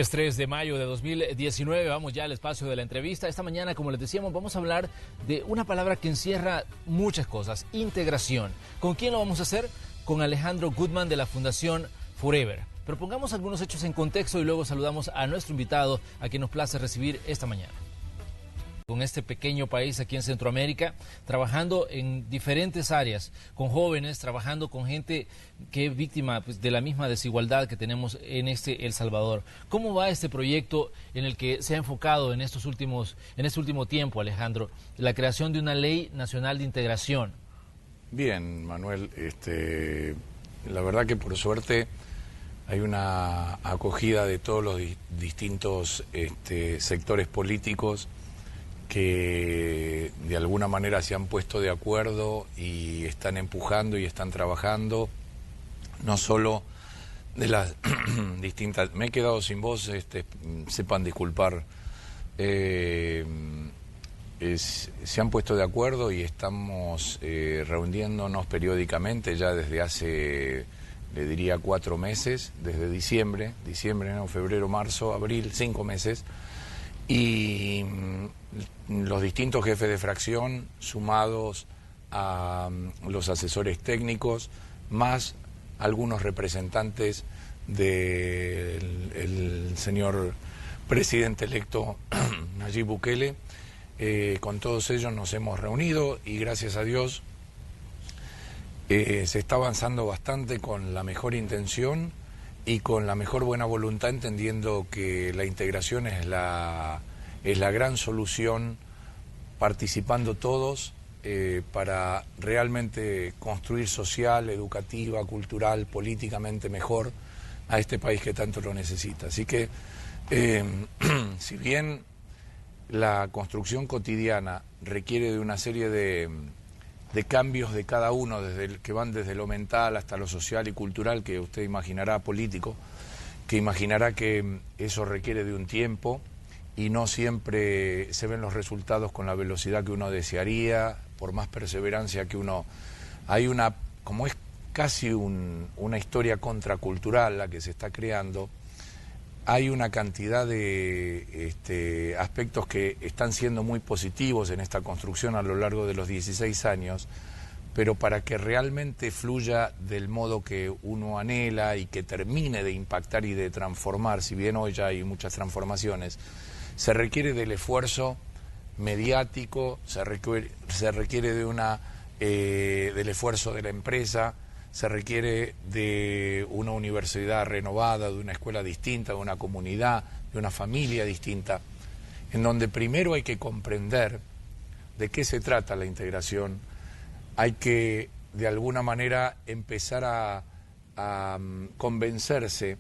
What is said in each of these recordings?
Hoy es 3 de mayo de 2019, vamos ya al espacio de la entrevista. Esta mañana, como les decíamos, vamos a hablar de una palabra que encierra muchas cosas, integración. ¿Con quién lo vamos a hacer? Con Alejandro Gutman de la Fundación Forever. Pero pongamos algunos hechos en contexto y luego saludamos a nuestro invitado, a quien nos place recibir esta mañana. Con este pequeño país aquí en Centroamérica, trabajando en diferentes áreas, con jóvenes, trabajando con gente que es víctima de la misma desigualdad que tenemos en El Salvador. ¿Cómo va este proyecto en el que se ha enfocado en este último tiempo, Alejandro, la creación de una ley nacional de integración? Bien, Manuel, la verdad que por suerte hay una acogida de todos los distintos sectores políticos que de alguna manera se han puesto de acuerdo y están empujando y están trabajando, no solo de las distintas... Me he quedado sin voz, sepan disculpar. Se han puesto de acuerdo y estamos reuniéndonos periódicamente ya desde hace, le diría, 4 meses, desde diciembre, no, febrero, marzo, abril, 5 meses, y los distintos jefes de fracción sumados a los asesores técnicos, más algunos representantes del señor presidente electo Nayib Bukele, con todos ellos nos hemos reunido y gracias a Dios se está avanzando bastante con la mejor intención y con la mejor buena voluntad, entendiendo que la integración es la gran solución, participando todos para realmente construir social, educativa, cultural, políticamente mejor a este país que tanto lo necesita. Así que, si bien la construcción cotidiana requiere de una serie de cambios de cada uno, que van desde lo mental hasta lo social y cultural, que usted imaginará, político, que imaginará que eso requiere de un tiempo y no siempre se ven los resultados con la velocidad que uno desearía, por más perseverancia que uno... como es casi una historia contracultural la que se está creando, hay una cantidad de aspectos que están siendo muy positivos en esta construcción a lo largo de los 16 años, pero para que realmente fluya del modo que uno anhela y que termine de impactar y de transformar, si bien hoy ya hay muchas transformaciones, se requiere del esfuerzo mediático, se requiere del esfuerzo de la empresa, se requiere de una universidad renovada, de una escuela distinta, de una comunidad, de una familia distinta, en donde primero hay que comprender de qué se trata la integración, hay que de alguna manera empezar a convencerse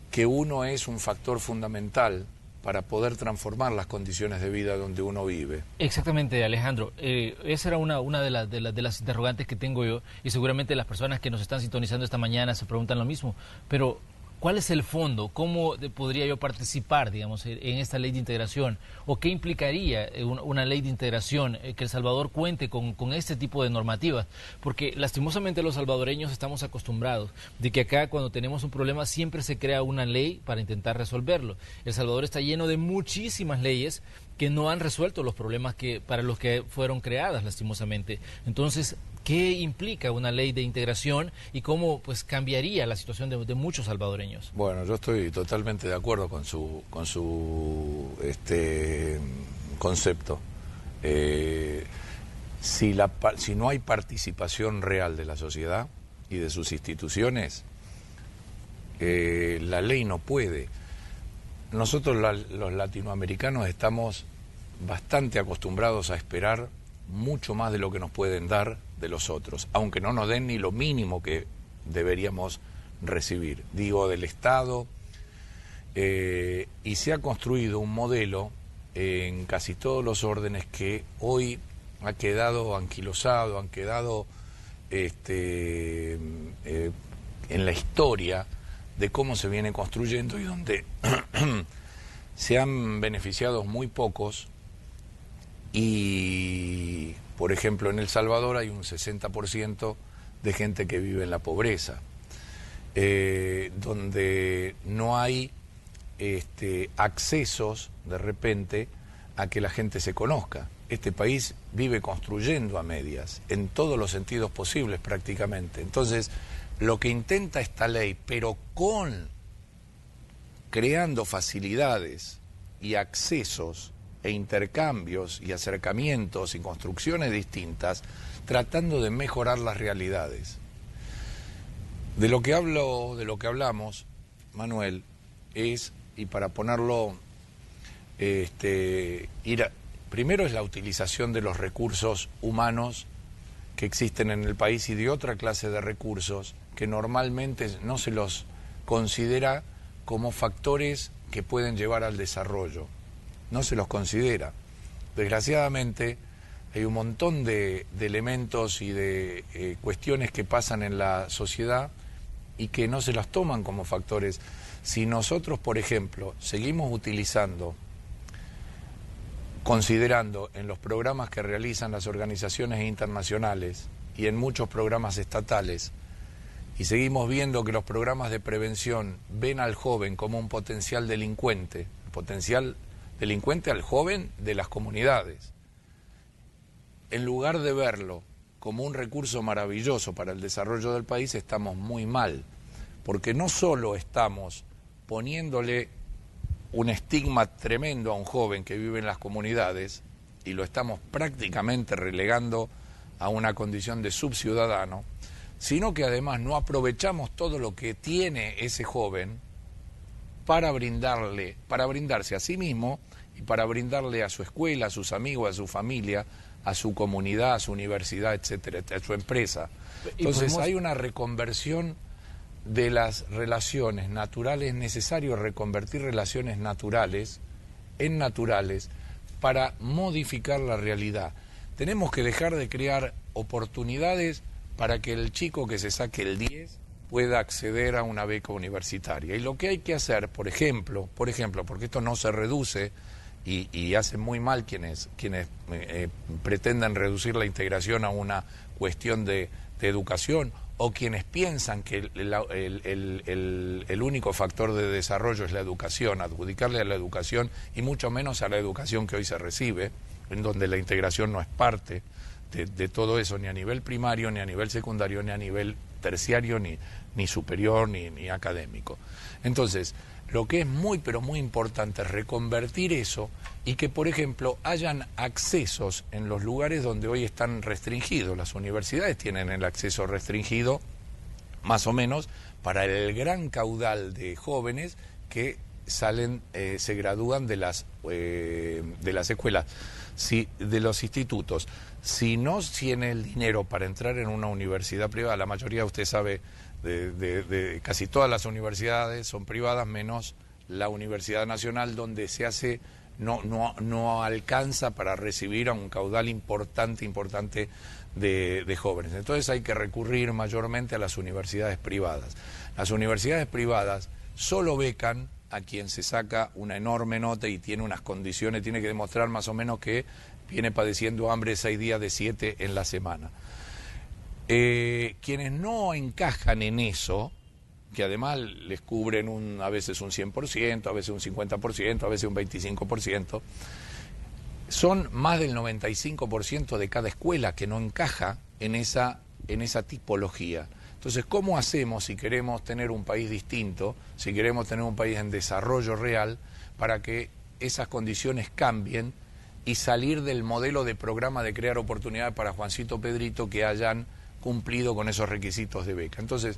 que uno es un factor fundamental para poder transformar las condiciones de vida donde uno vive. Exactamente, Alejandro. Esa era una de las interrogantes que tengo yo, y seguramente las personas que nos están sintonizando esta mañana se preguntan lo mismo. Pero, ¿cuál es el fondo? ¿Cómo podría yo participar, digamos, en esta ley de integración? ¿O qué implicaría una ley de integración, que El Salvador cuente con este tipo de normativas? Porque lastimosamente los salvadoreños estamos acostumbrados de que acá cuando tenemos un problema siempre se crea una ley para intentar resolverlo. El Salvador está lleno de muchísimas leyes que no han resuelto los problemas para los que fueron creadas, lastimosamente. Entonces, ¿qué implica una ley de integración y cómo cambiaría la situación de muchos salvadoreños? Bueno, yo estoy totalmente de acuerdo con su concepto. Si no hay participación real de la sociedad y de sus instituciones, la ley no puede. Nosotros los latinoamericanos estamos bastante acostumbrados a esperar mucho más de lo que nos pueden dar de los otros, aunque no nos den ni lo mínimo que deberíamos recibir, digo, del Estado, y se ha construido un modelo en casi todos los órdenes que hoy ha quedado anquilosado, han quedado en la historia de cómo se viene construyendo y donde se han beneficiado muy pocos. Y, por ejemplo, en El Salvador hay un 60% de gente que vive en la pobreza, donde no hay accesos de repente a que la gente se conozca. Este país vive construyendo a medias, en todos los sentidos posibles prácticamente. Entonces, lo que intenta esta ley, pero creando facilidades y accesos e intercambios y acercamientos y construcciones distintas, tratando de mejorar las realidades. De lo que hablamos, Manuel, es, y para ponerlo, primero es la utilización de los recursos humanos que existen en el país y de otra clase de recursos que normalmente no se los considera como factores que pueden llevar al desarrollo. No se los considera. Desgraciadamente hay un montón de elementos y de cuestiones que pasan en la sociedad y que no se las toman como factores. Si nosotros, por ejemplo, seguimos considerando en los programas que realizan las organizaciones internacionales y en muchos programas estatales, y seguimos viendo que los programas de prevención ven al joven como un potencial delincuente al joven de las comunidades, en lugar de verlo como un recurso maravilloso para el desarrollo del país, estamos muy mal, porque no solo estamos poniéndole un estigma tremendo a un joven que vive en las comunidades y lo estamos prácticamente relegando a una condición de subciudadano, sino que además no aprovechamos todo lo que tiene ese joven para brindarse a sí mismo y para brindarle a su escuela, a sus amigos, a su familia, a su comunidad, a su universidad, etcétera, a su empresa. Entonces hay una reconversión de las relaciones naturales. Es necesario reconvertir relaciones naturales en naturales para modificar la realidad. Tenemos que dejar de crear oportunidades para que el chico que se saque el 10 pueda acceder a una beca universitaria. Y lo que hay que hacer, por ejemplo, porque esto no se reduce y hacen muy mal quienes pretenden reducir la integración a una cuestión de educación, o quienes piensan que el único factor de desarrollo es la educación, adjudicarle a la educación y mucho menos a la educación que hoy se recibe, en donde la integración no es parte de todo eso, ni a nivel primario, ni a nivel secundario, ni a nivel terciario, ni superior, ni académico. Entonces, lo que es muy, pero muy importante es reconvertir eso y que, por ejemplo, hayan accesos en los lugares donde hoy están restringidos. Las universidades tienen el acceso restringido, más o menos, para el gran caudal de jóvenes que se gradúan de las escuelas, de los institutos. Si no tiene el dinero para entrar en una universidad privada, la mayoría, usted sabe, de casi todas las universidades son privadas, menos la Universidad Nacional, donde no alcanza para recibir a un caudal importante de jóvenes. Entonces hay que recurrir mayormente a las universidades privadas. Las universidades privadas solo becan a quien se saca una enorme nota y tiene unas condiciones, tiene que demostrar más o menos que viene padeciendo hambre 6 días de 7 en la semana. Quienes no encajan en eso, que además les cubren a veces un 100%, a veces un 50%, a veces un 25%, son más del 95% de cada escuela que no encaja en esa tipología. Entonces, ¿cómo hacemos si queremos tener un país distinto, si queremos tener un país en desarrollo real, para que esas condiciones cambien y salir del modelo de programa de crear oportunidades para Juancito Pedrito que hayan cumplido con esos requisitos de beca? Entonces,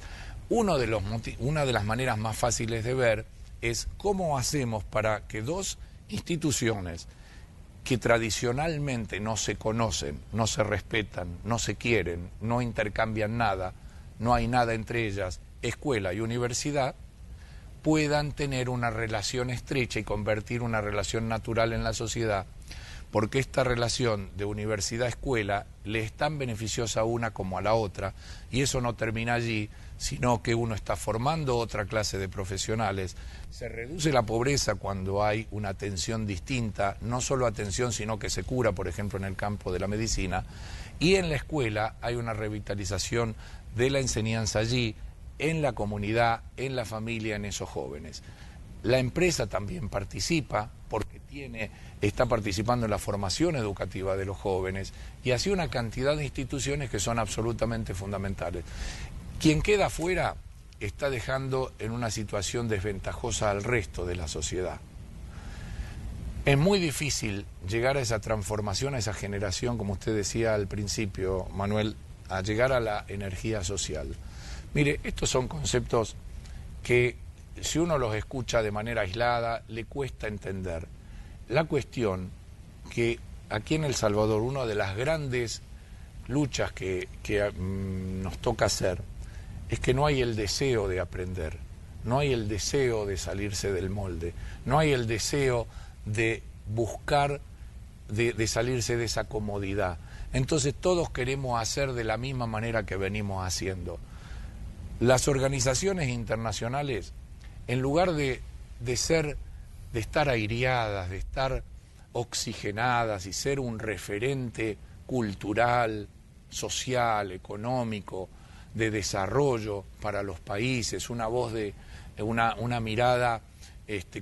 una de las maneras más fáciles de ver es cómo hacemos para que dos instituciones que tradicionalmente no se conocen, no se respetan, no se quieren, no intercambian nada, no hay nada entre ellas, escuela y universidad, puedan tener una relación estrecha y convertir una relación natural en la sociedad, porque esta relación de universidad-escuela le es tan beneficiosa a una como a la otra, y eso no termina allí, sino que uno está formando otra clase de profesionales. Se reduce la pobreza cuando hay una atención distinta, no solo atención, sino que se cura, por ejemplo, en el campo de la medicina, y en la escuela hay una revitalización de la enseñanza allí, en la comunidad, en la familia, en esos jóvenes. La empresa también participa porque está participando en la formación educativa de los jóvenes y así una cantidad de instituciones que son absolutamente fundamentales. Quien queda afuera está dejando en una situación desventajosa al resto de la sociedad. Es muy difícil llegar a esa transformación, a esa generación, como usted decía al principio, Manuel, a llegar a la energía social. Mire, estos son conceptos que si uno los escucha de manera aislada, le cuesta entender. La cuestión que aquí en El Salvador, una de las grandes luchas que nos toca hacer, es que no hay el deseo de aprender, no hay el deseo de salirse del molde, no hay el deseo de buscar, de salirse de esa comodidad. Entonces todos queremos hacer de la misma manera que venimos haciendo. Las organizaciones internacionales, en lugar de estar aireadas, de estar oxigenadas y ser un referente cultural, social, económico, de desarrollo para los países, una voz de una mirada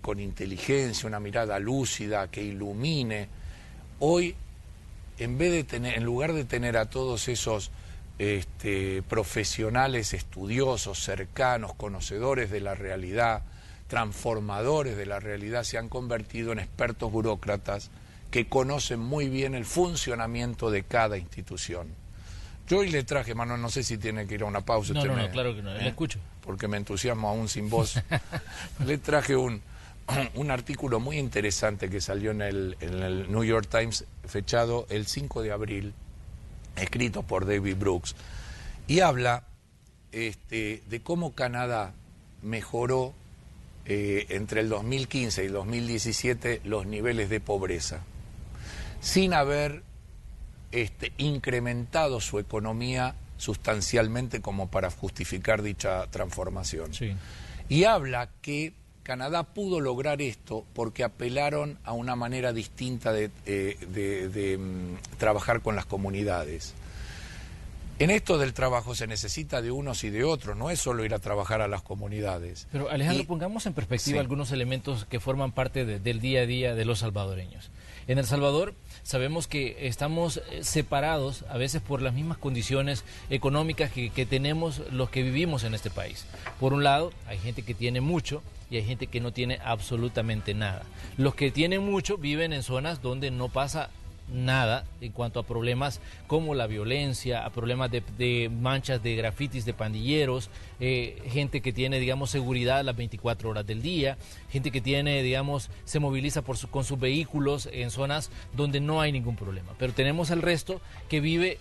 con inteligencia, una mirada lúcida que ilumine. Hoy, en lugar de tener a todos esos profesionales estudiosos, cercanos, conocedores de la realidad, transformadores de la realidad, se han convertido en expertos burócratas que conocen muy bien el funcionamiento de cada institución. Yo hoy le traje, Manuel, no sé si tiene que ir a una pausa. No, claro que no, le escucho. Porque me entusiasmo aún sin voz. Le traje un artículo muy interesante que salió en el New York Times, fechado el 5 de abril, escrito por David Brooks, y habla de cómo Canadá mejoró entre el 2015 y el 2017 los niveles de pobreza, sin haber incrementado su economía sustancialmente como para justificar dicha transformación. Sí. Y habla que Canadá pudo lograr esto porque apelaron a una manera distinta de trabajar con las comunidades. En esto del trabajo se necesita de unos y de otros, no es solo ir a trabajar a las comunidades. Pero Alejandro, pongamos en perspectiva algunos elementos que forman parte del día a día de los salvadoreños. En El Salvador sabemos que estamos separados a veces por las mismas condiciones económicas que tenemos los que vivimos en este país. Por un lado, hay gente que tiene mucho y hay gente que no tiene absolutamente nada. Los que tienen mucho viven en zonas donde no pasa nada en cuanto a problemas como la violencia, a problemas de manchas de grafitis de pandilleros, gente que tiene, digamos, seguridad las 24 horas del día, gente que tiene, digamos, se moviliza con sus vehículos en zonas donde no hay ningún problema. Pero tenemos el resto que vive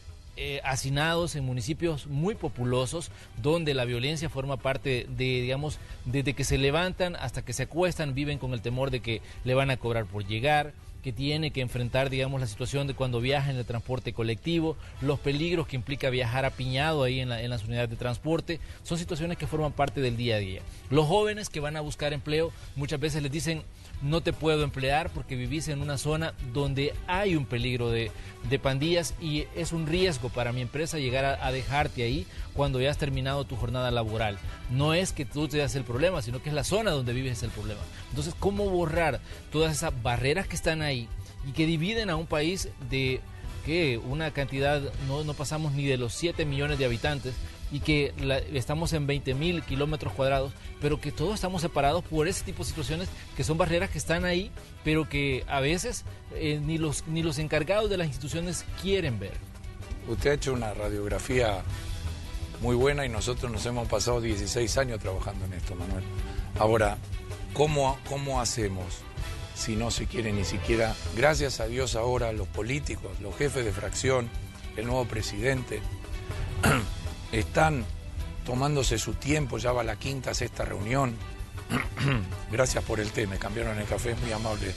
hacinados en municipios muy populosos donde la violencia forma parte de, digamos, desde que se levantan hasta que se acuestan, viven con el temor de que le van a cobrar por llegar, que tiene que enfrentar, digamos, la situación de cuando viaja en el transporte colectivo, los peligros que implica viajar apiñado ahí en las unidades de transporte, son situaciones que forman parte del día a día. Los jóvenes que van a buscar empleo muchas veces les dicen: no te puedo emplear porque vivís en una zona donde hay un peligro de pandillas y es un riesgo para mi empresa llegar a dejarte ahí cuando ya has terminado tu jornada laboral. No es que tú te das el problema, sino que es la zona donde vives el problema. Entonces, ¿cómo borrar todas esas barreras que están ahí y que dividen a un país de que una cantidad, no pasamos ni de los 7 millones de habitantes, y que estamos en 20.000 kilómetros cuadrados, pero que todos estamos separados por ese tipo de situaciones que son barreras que están ahí, pero que a veces ni los encargados de las instituciones quieren ver? Usted ha hecho una radiografía muy buena y nosotros nos hemos pasado 16 años trabajando en esto, Manuel. Ahora, ¿cómo hacemos si no se quiere ni siquiera? Gracias a Dios ahora los políticos, los jefes de fracción, el nuevo presidente, están tomándose su tiempo, ya va la quinta, sexta reunión. Gracias por el té, me cambiaron el café, es muy amable.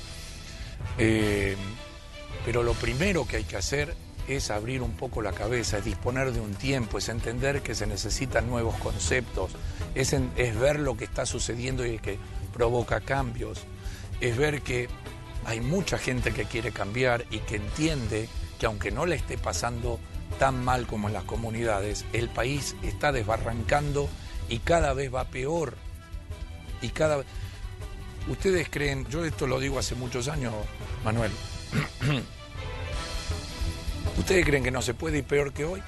Pero lo primero que hay que hacer es abrir un poco la cabeza, es disponer de un tiempo, es entender que se necesitan nuevos conceptos, es ver lo que está sucediendo y que provoca cambios, es ver que hay mucha gente que quiere cambiar y que entiende que aunque no le esté pasando tan mal como en las comunidades, el país está desbarrancando y cada vez va peor. Ustedes creen, yo esto lo digo hace muchos años, Manuel, ¿ustedes creen que no se puede ir peor que hoy?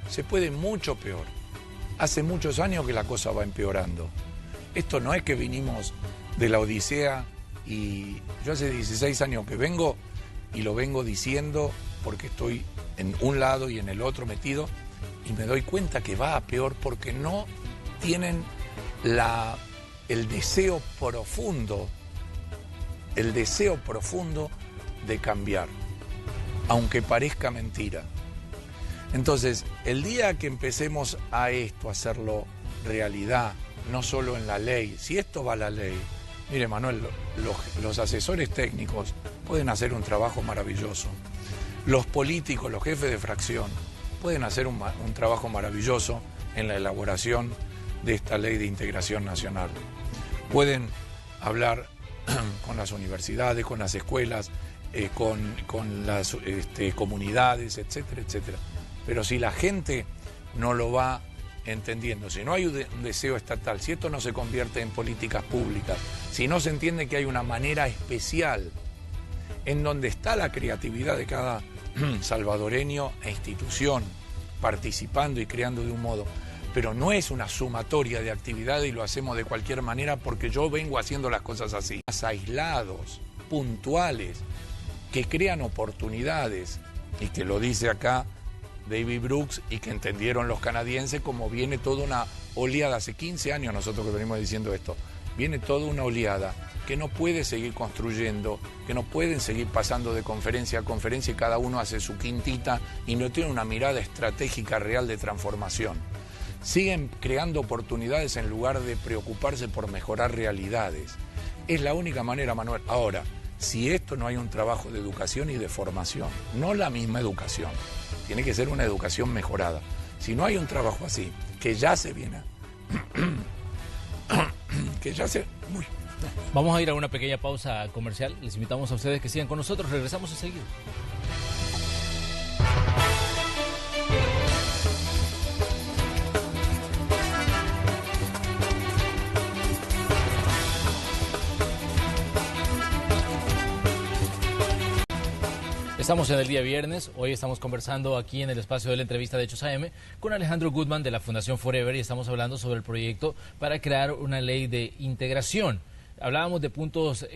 Se puede mucho peor. Hace muchos años que la cosa va empeorando. Esto no es que vinimos de la Odisea y yo hace 16 años que vengo y lo vengo diciendo porque estoy en un lado y en el otro metido y me doy cuenta que va a peor porque no tienen el deseo profundo de cambiar, aunque parezca mentira. Entonces, el día que empecemos a hacerlo realidad, no solo en la ley, si esto va a la ley, mire Manuel, los asesores técnicos pueden hacer un trabajo maravilloso, los políticos, los jefes de fracción, pueden hacer un trabajo maravilloso en la elaboración de esta ley de integración nacional. Pueden hablar con las universidades, con las escuelas, con las comunidades, etcétera, etcétera. Pero si la gente no lo va entendiendo, si no hay un deseo estatal, si esto no se convierte en políticas públicas, si no se entiende que hay una manera especial en donde está la creatividad de cada salvadoreño e institución participando y creando de un modo, pero no es una sumatoria de actividades y lo hacemos de cualquier manera porque yo vengo haciendo las cosas así. Aislados, puntuales, que crean oportunidades y que lo dice acá David Brooks y que entendieron los canadienses como viene toda una oleada. Hace 15 años nosotros que venimos diciendo esto, viene toda una oleada que no puede seguir construyendo, que no pueden seguir pasando de conferencia a conferencia y cada uno hace su quintita y no tiene una mirada estratégica real de transformación. Siguen creando oportunidades en lugar de preocuparse por mejorar realidades. Es la única manera, Manuel. Ahora, si esto no hay un trabajo de educación y de formación, no la misma educación, tiene que ser una educación mejorada. Si no hay un trabajo así, que ya se viene, que ya se... Uy. Vamos a ir a una pequeña pausa comercial. Les invitamos a ustedes que sigan con nosotros. Regresamos enseguida. Estamos en el día viernes, hoy estamos conversando aquí en el espacio de la entrevista de Hechos AM con Alejandro Goodman de la Fundación Forever y estamos hablando sobre el proyecto para crear una ley de integración. Hablábamos de puntos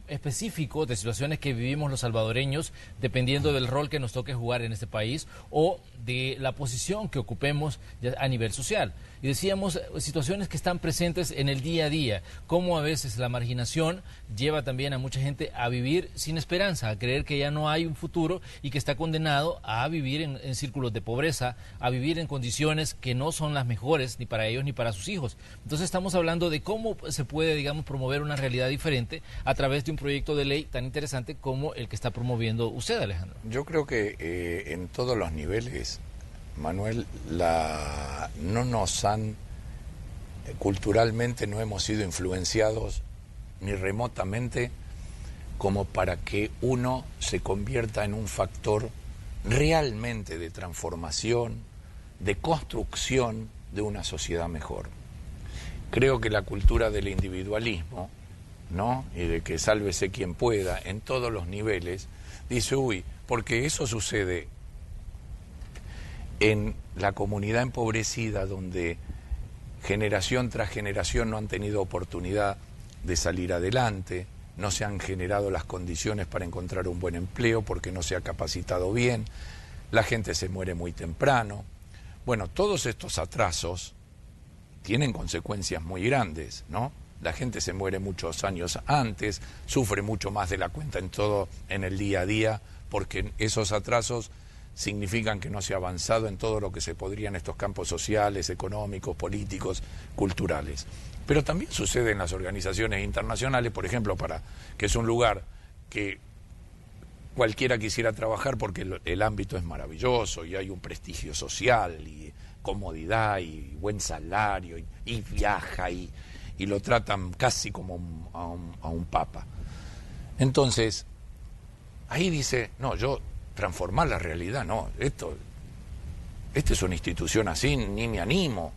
específicos, de situaciones que vivimos los salvadoreños, dependiendo del rol que nos toque jugar en este país o de la posición que ocupemos a nivel social. Y decíamos situaciones que están presentes en el día a día, cómo a veces la marginación lleva también a mucha gente a vivir sin esperanza, a creer que ya no hay un futuro y que está condenado a vivir en círculos de pobreza, a vivir en condiciones que no son las mejores ni para ellos ni para sus hijos. Entonces estamos hablando de cómo se puede, digamos, promover una realidad diferente a través de un proyecto de ley tan interesante como el que está promoviendo usted, Alejandro. Yo creo que en todos los niveles, Manuel, no nos han, culturalmente no hemos sido influenciados ni remotamente como para que uno se convierta en un factor realmente de transformación, de construcción de una sociedad mejor. Creo que la cultura del individualismo, ¿no? Y de que sálvese quien pueda en todos los niveles, dice, uy, porque eso sucede en la comunidad empobrecida donde generación tras generación no han tenido oportunidad de salir adelante, no se han generado las condiciones para encontrar un buen empleo porque no se ha capacitado bien, la gente se muere muy temprano. Bueno, todos estos atrasos tienen consecuencias muy grandes, ¿no? La gente se muere muchos años antes, sufre mucho más de la cuenta en el día a día, porque esos atrasos significan que no se ha avanzado en todo lo que se podría en estos campos sociales, económicos, políticos, culturales. Pero también sucede en las organizaciones internacionales, por ejemplo, que es un lugar que cualquiera quisiera trabajar porque el ámbito es maravilloso y hay un prestigio social y comodidad y buen salario y viaja y lo tratan casi como a un papa. Entonces, ahí dice, no, yo transformar la realidad, no, esta es una institución así, ni me animo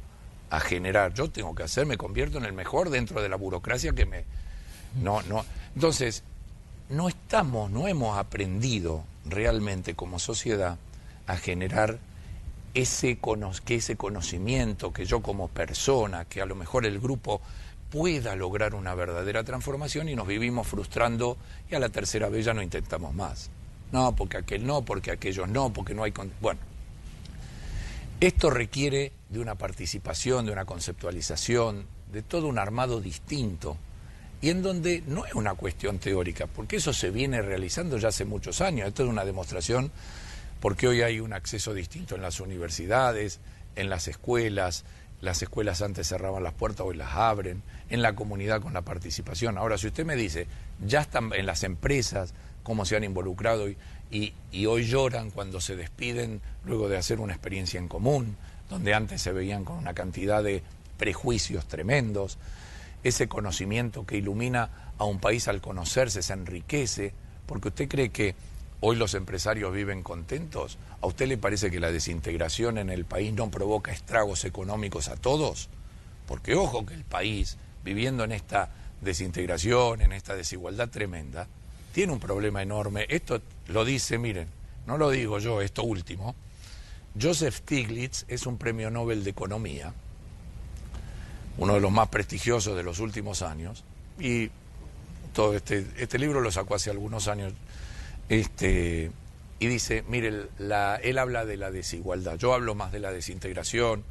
a generar, yo tengo que me convierto en el mejor dentro de la burocracia No, no. Entonces, no hemos aprendido realmente como sociedad a generar ese conocimiento, que yo como persona, que a lo mejor el grupo pueda lograr una verdadera transformación, y nos vivimos frustrando y a la tercera vez ya no intentamos más. No, porque aquel no, porque aquellos no, porque no hay... Bueno, esto requiere de una participación, de una conceptualización, de todo un armado distinto, y en donde no es una cuestión teórica, porque eso se viene realizando ya hace muchos años. Esto es una demostración porque hoy hay un acceso distinto en las universidades, en las escuelas antes cerraban las puertas, hoy las abren, en la comunidad con la participación. Ahora, si usted me dice, ya están en las empresas, cómo se han involucrado y hoy lloran cuando se despiden luego de hacer una experiencia en común, donde antes se veían con una cantidad de prejuicios tremendos, ese conocimiento que ilumina a un país al conocerse, se enriquece, porque usted cree que hoy los empresarios viven contentos. ¿A usted le parece que la desintegración en el país no provoca estragos económicos a todos? Porque ojo que el país, viviendo en esta desintegración, en esta desigualdad tremenda, tiene un problema enorme. Esto lo dice, miren, no lo digo yo, esto último. Joseph Stiglitz es un premio Nobel de Economía, uno de los más prestigiosos de los últimos años, y todo este libro lo sacó hace algunos años, y dice, mire, él habla de la desigualdad, yo hablo más de la desintegración,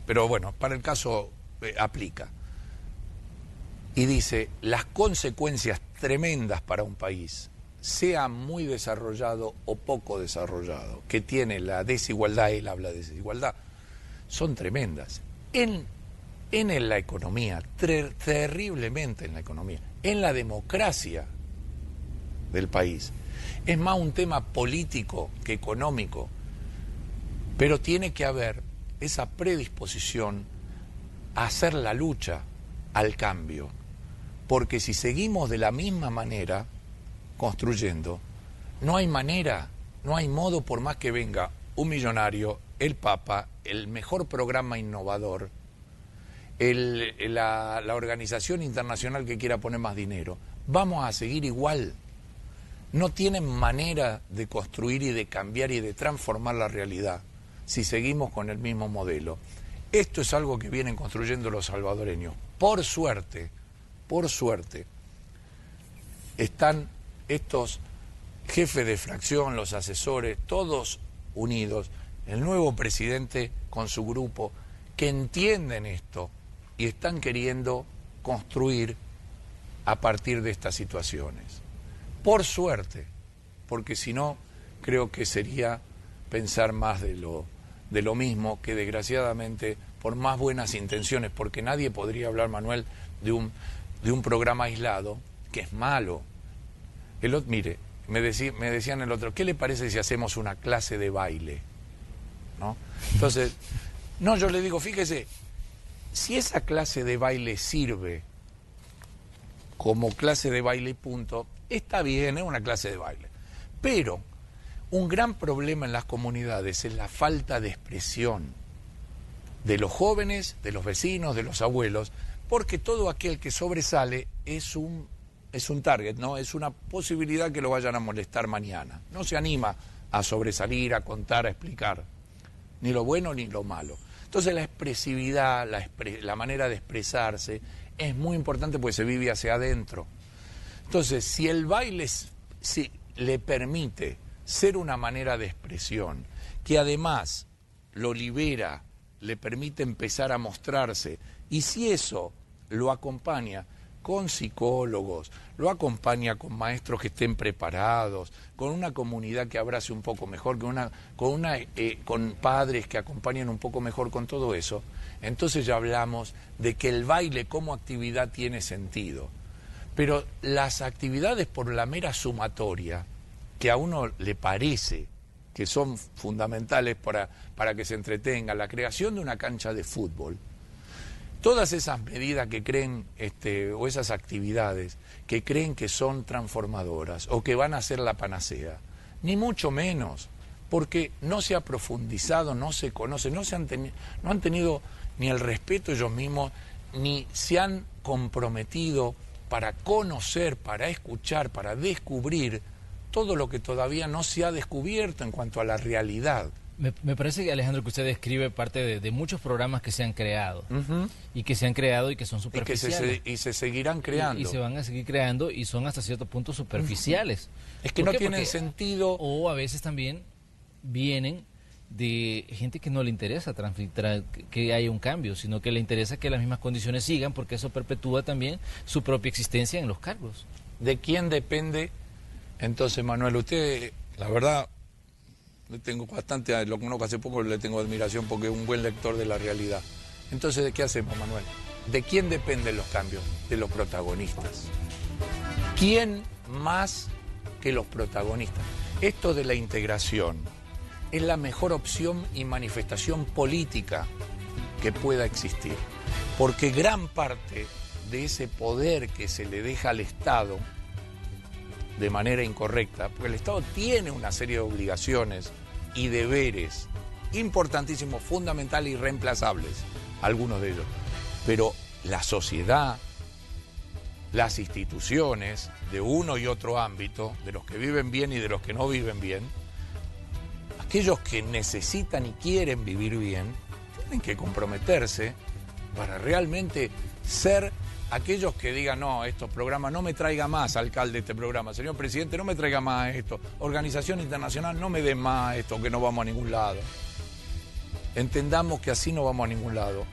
pero bueno, para el caso aplica. Y dice, las consecuencias tremendas para un país, sea muy desarrollado o poco desarrollado, que tiene la desigualdad, él habla de desigualdad, son tremendas. En la economía, terriblemente en la economía, en la democracia del país. Es más un tema político que económico, pero tiene que haber esa predisposición a hacer la lucha al cambio, porque si seguimos de la misma manera construyendo, no hay manera, no hay modo, por más que venga un millonario, el Papa, el mejor programa innovador, la organización internacional que quiera poner más dinero, vamos a seguir igual. No tienen manera de construir y de cambiar y de transformar la realidad si seguimos con el mismo modelo. Esto es algo que vienen construyendo los salvadoreños. Por suerte, están estos jefes de fracción, los asesores, todos unidos, el nuevo presidente con su grupo, que entienden esto y están queriendo construir a partir de estas situaciones. Por suerte, porque si no, creo que sería pensar más de lo mismo, que desgraciadamente, por más buenas intenciones, porque nadie podría hablar, Manuel, de un programa aislado, que es malo. Mire, me decían el otro, ¿qué le parece si hacemos una clase de baile? ¿No? Entonces, no, yo le digo, fíjese, si esa clase de baile sirve como clase de baile y punto, está bien, es una clase de baile. Pero un gran problema en las comunidades es la falta de expresión de los jóvenes, de los vecinos, de los abuelos, porque todo aquel que sobresale es un target, ¿no? Es una posibilidad que lo vayan a molestar mañana. No se anima a sobresalir, a contar, a explicar, ni lo bueno ni lo malo. Entonces la expresividad, la manera de expresarse es muy importante porque se vive hacia adentro. Entonces, si el baile le permite ser una manera de expresión, que además lo libera, le permite empezar a mostrarse, y si eso lo acompaña con psicólogos, lo acompaña con maestros que estén preparados, con una comunidad que abrace un poco mejor, con padres que acompañen un poco mejor con todo eso, entonces ya hablamos de que el baile como actividad tiene sentido. Pero las actividades por la mera sumatoria, que a uno le parece que son fundamentales para que se entretenga, la creación de una cancha de fútbol, todas esas medidas que creen, o esas actividades que creen que son transformadoras o que van a ser la panacea, ni mucho menos, porque no se ha profundizado, no se conoce, no han tenido ni el respeto ellos mismos, ni se han comprometido para conocer, para escuchar, para descubrir todo lo que todavía no se ha descubierto en cuanto a la realidad. Me parece, que Alejandro, que usted describe parte de muchos programas que se han creado y que se han creado y que son superficiales. Y se seguirán creando. Y se van a seguir creando y son hasta cierto punto superficiales. Es que no tienen sentido. O a veces también vienen de gente que no le interesa que haya un cambio, sino que le interesa que las mismas condiciones sigan, porque eso perpetúa también su propia existencia en los cargos. ¿De quién depende? Entonces, Manuel, usted, la verdad, le tengo bastante, lo conozco hace poco, le tengo admiración porque es un buen lector de la realidad. Entonces, ¿de qué hacemos, Manuel? ¿De quién dependen los cambios? De los protagonistas. ¿Quién más que los protagonistas? Esto de la integración es la mejor opción y manifestación política que pueda existir, porque gran parte de ese poder que se le deja al Estado de manera incorrecta, porque el Estado tiene una serie de obligaciones y deberes importantísimos, fundamentales y reemplazables, algunos de ellos, pero la sociedad, las instituciones de uno y otro ámbito, de los que viven bien y de los que no viven bien, aquellos que necesitan y quieren vivir bien, tienen que comprometerse para realmente ser aquellos que digan, no, estos programas, no me traiga más, alcalde, este programa, señor presidente, no me traiga más esto, organización internacional, no me dé más esto, que no vamos a ningún lado. Entendamos que así no vamos a ningún lado.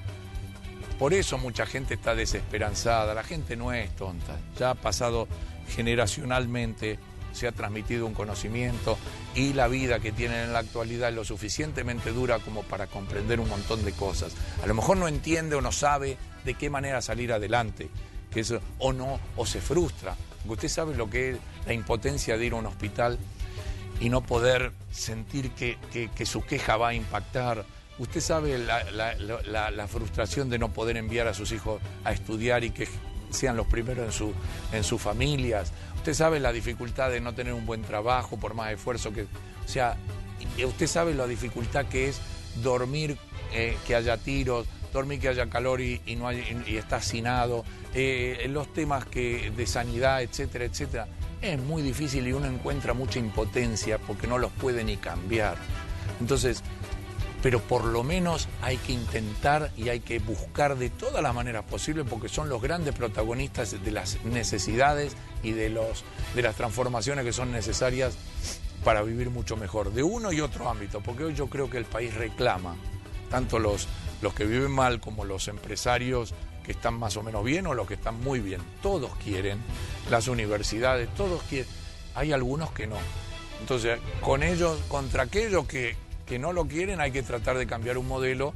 Por eso mucha gente está desesperanzada, la gente no es tonta, ya ha pasado generacionalmente, se ha transmitido un conocimiento y la vida que tienen en la actualidad es lo suficientemente dura como para comprender un montón de cosas. A lo mejor no entiende o no sabe de qué manera salir adelante, que eso, o no, o se frustra. Porque usted sabe lo que es la impotencia de ir a un hospital y no poder sentir que su queja va a impactar. Usted sabe la frustración de no poder enviar a sus hijos a estudiar y que sean los primeros en sus familias. Usted sabe la dificultad de no tener un buen trabajo por más esfuerzo que... O sea, usted sabe la dificultad que es dormir, que haya tiros, dormir que haya calor y está hacinado, los temas de sanidad, etcétera, etcétera. Es muy difícil y uno encuentra mucha impotencia porque no los puede ni cambiar. Entonces, pero por lo menos hay que intentar y hay que buscar de todas las maneras posibles porque son los grandes protagonistas de las necesidades y de las transformaciones que son necesarias para vivir mucho mejor, de uno y otro ámbito, porque hoy yo creo que el país reclama, tanto los que viven mal como los empresarios que están más o menos bien o los que están muy bien, todos quieren, las universidades, todos quieren, hay algunos que no. Entonces, con ellos, contra aquellos que no lo quieren, hay que tratar de cambiar un modelo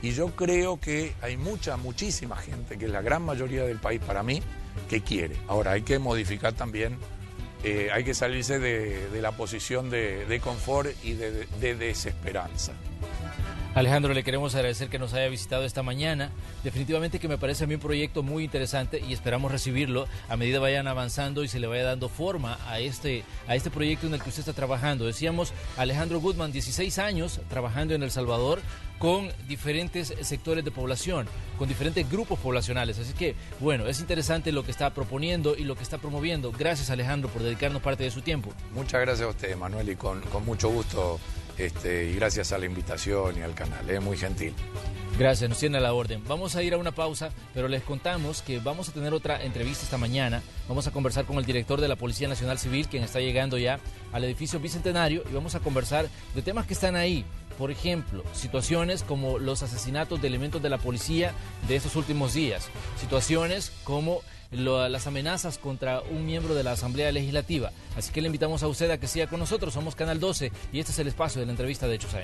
y yo creo que hay muchísima gente, que es la gran mayoría del país para mí, que quiere. Ahora hay que modificar también, hay que salirse de la posición de confort y de desesperanza. Alejandro, le queremos agradecer que nos haya visitado esta mañana. Definitivamente que me parece a mí un proyecto muy interesante y esperamos recibirlo a medida vayan avanzando y se le vaya dando forma a este proyecto en el que usted está trabajando. Decíamos, Alejandro Gutman, 16 años trabajando en El Salvador con diferentes sectores de población, con diferentes grupos poblacionales. Así que, bueno, es interesante lo que está proponiendo y lo que está promoviendo. Gracias, Alejandro, por dedicarnos parte de su tiempo. Muchas gracias a usted, Manuel, y con mucho gusto. Y gracias a la invitación y al canal, muy gentil. Gracias, nos tiene a la orden. Vamos a ir a una pausa, pero les contamos que vamos a tener otra entrevista esta mañana. Vamos a conversar con el director de la Policía Nacional Civil, quien está llegando ya al edificio Bicentenario, y vamos a conversar de temas que están ahí. Por ejemplo, situaciones como los asesinatos de elementos de la policía de estos últimos días. Situaciones como las amenazas contra un miembro de la Asamblea Legislativa. Así que le invitamos a usted a que siga con nosotros. Somos Canal 12 y este es el espacio de la entrevista de Hechos AM.